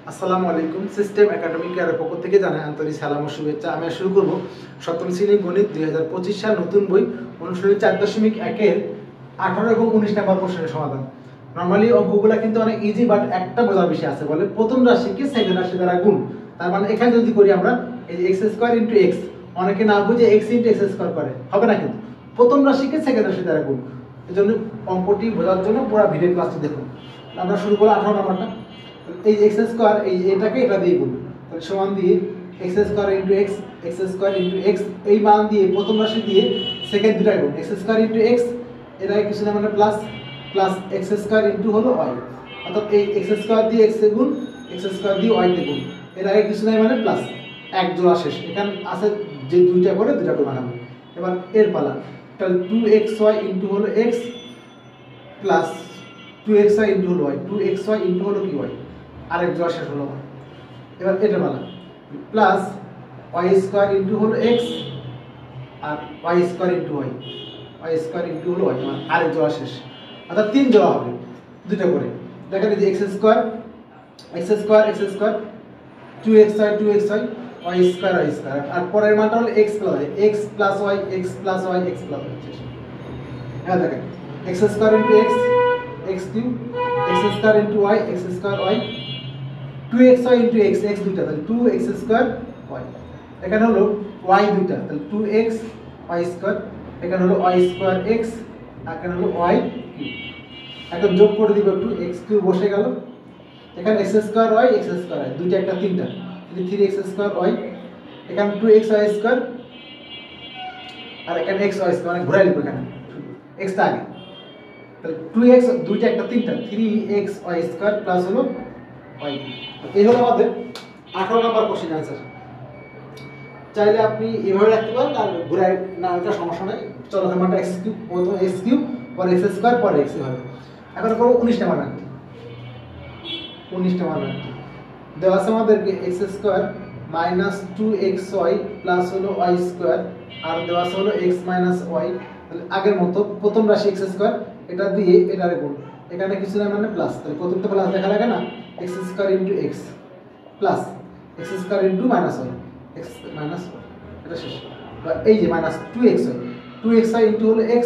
আসসালামু আলাইকুম। System academic এর পক্ষ থেকে জানাই আন্তরিক সালাম ও শুভেচ্ছা। আমি শুরু করব সপ্তম শ্রেণী গণিত 2025 সাল নতুন বই অনুশীলনী 4.1 এর 18 এবং 19 নম্বর প্রশ্নের সমাধান। নরমালি অঙ্কগুলো কিন্তু অনেক ইজি, বাট একটা বোঝার বিষয় আছে, বলে প্রথম রাশিকে সেকেন্ড রাশি দ্বারা গুণ। তার মানে এখানে যদি করি আমরা এই যে x² * x, অনেকে না বুঝে x * x² করে, হবে না, কিন্তু প্রথম রাশিকে সেকেন্ড রাশি দ্বারা গুণ। এজন্য অঙ্কটি বোঝার জন্য পুরো ভিডিও ক্লাসটি দেখুন। আমরা শুরু করব 18 নম্বরটা। এই x² এই এটাকে এটা দিয়ে গুণ, তাহলে সমান দিয়ে x² * x, x² * x, এই মান দিয়ে প্রথম রাশি দিয়ে সেকেন্ড দুটাই গুণ, x² * x, এটা কিছু না মানে প্লাস প্লাস x² হলো y, অর্থাৎ এই x² দিয়ে x এ গুণ, x² দিয়ে y তে গুণ, এর আগে কিছু নাই মানে প্লাস, এক জোড়া শেষ। এখানে আছে যে দুইটা করে দুইটা গুণ হবে। এবার এর পালা, তাহলে 2xy হলো x প্লাস 2xy হলো y, 2xy হলো কি y, আরেক জোড়া শেষ হলো। এবার এটা পালা, প্লাস y² হলো x আর y² y, y² হলো y, আরেক জোড়া শেষ, অর্থাৎ তিন জোড়া হবে দুইটা করে। দেখেন এই যে x² 2xy y², আর পরের মানটা হলো x plus y, x plus y, x plus y, x plus y শেষ। হ্যাঁ দেখেন x² * x, x3, x² * y, x² y, 2xy * x, x দুইটা, তাহলে 2x² y, এখানে হলো y দুইটা, তাহলে 2x y², এখানে হলো y² x, আর এখানে হলো y কিউব। এখন যোগ করে দিব একটু, x³ বসে গেল, এখানে x² y, x² y, দুইটা একটা তিনটা, তাহলে 3x² y, এখানে 2xy², আর এখানে xy², মানে ঘোরাই লিখব, এখানে x টা আগে, তাহলে 2x দুইটা একটা তিনটা, 3xy² প্লাস হলো y। এই হলো আমাদের 18 নম্বর কোশ্চেন आंसर। চাইলে আপনি এভাবে রাখতে পারেন, আর ঘুরাই না, এটা সমস্যা নাই। চলো আমারটা x³, প্রথম x³ পরে x² পরে x হবে। এখন করব 19 নম্বর মান। 19 নম্বর মান দেওয়া আছে আমাদেরকে x² - 2xy প্লাস হলো y², আর দেওয়া আছে হলো x - y। তাহলে আগের মতো প্রথম রাশি x², এটা দিয়ে এটারে গুণ, এখানে কিছু না মানে প্লাস, তাহলে প্রথমটা প্লাস দেখা লাগে না, x² * x plus x² * -y, x - y, এটা শেষ। আর এই যে -2xy হলো x,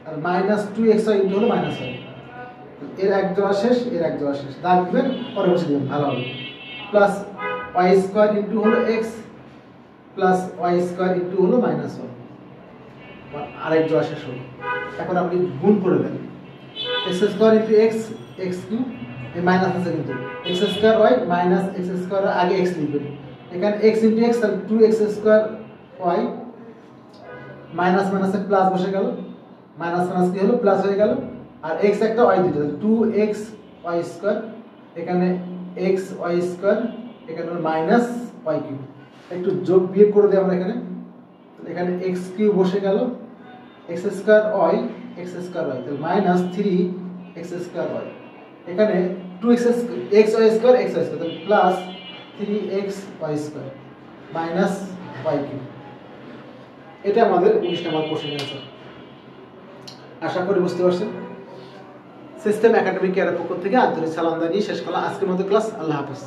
আর -2xy হলো -y, এর এক জোড়া শেষ, এর এক জোড়া শেষ, দাগ দিবেন, পরে বসে দিবেন, ভালো হবে। প্লাস y² হলো x প্লাস y² হলো -y, আরেক জোড়া শেষ হলো। এখন আপনি গুণ করে দেন, x² * x, x3, এই মাইনাস আছে কিন্তু, x² y মাইনাস x² আগে x লিখবেন, এখানে x * x, তাহলে 2x² y, মাইনাস মাইনাসে প্লাস বসে গেল, মাইনাস মাইনাস কি হলো প্লাস হয়ে গেল, আর x একটা y দুটো, 2xy², এখানে xy², এখানে হলো -y3। একটু যোগ বিয়োগ করে দিই আমরা, এখানে x³ বসে গেল, x² y, x² y, তাহলে -3x² y, এখানে 2xy², তাহলে প্লাস 3xy² -y3। এটা আমাদের 19 নম্বর কোশ্চেন आंसर। আশা করি বুঝতে পারছেন। সিস্টেম একাডেমিক এর পক্ষ থেকে আন্তরিক সালাম জানিয়ে শেষ করলাম আজকের মতো ক্লাস। আল্লাহ হাফেজ।